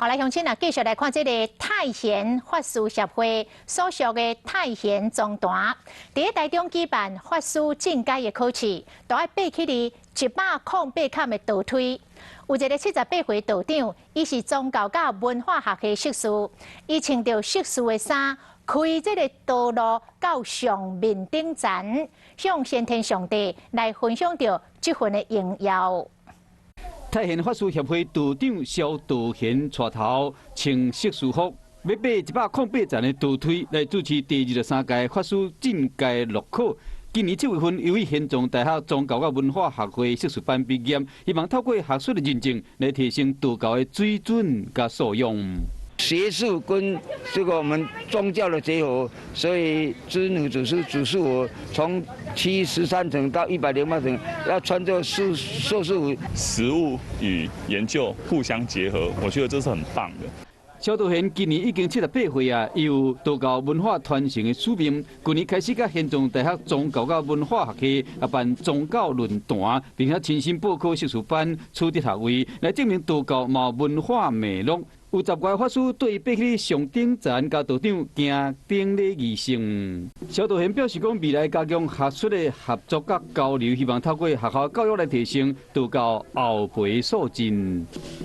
后来乡亲啊，继续来看这个太贤法师协会所属的太贤总团，伫台中举办法师进阶的考试，都要爬起哩108坎的倒梯。有一个78岁道长，伊是宗教甲文化学的硕士，伊穿着硕士的衫，开这个道路到上面顶站，向先天上帝来分享着这份的荣耀。 太贤法师协会道长萧道贤带头穿硕士服，要爬108站的倒梯来主持第23届法师进阶录考。今年7月份，由于现状大学宗教和文化学会硕士班毕业，希望透过学术的认证来提升道教的水准和素养。 学术跟这个我们宗教的结合，所以知女祖师指示我从73层到108层，要穿着硕士服。实务与研究互相结合，我觉得这是很棒的。 萧道贤今年已经78岁啊，伊有道教文化传承的使命。去年开始，甲现状大学宗教甲文化学系办宗教论坛，并且亲身报考硕士班，取得学位，来证明道教嘛文化脉络。有10位法师对爬起上顶站，甲道长行顶礼仪式。萧道贤表示讲，未来加强学术的合作甲交流，希望透过学校教育来提升道教后培素质。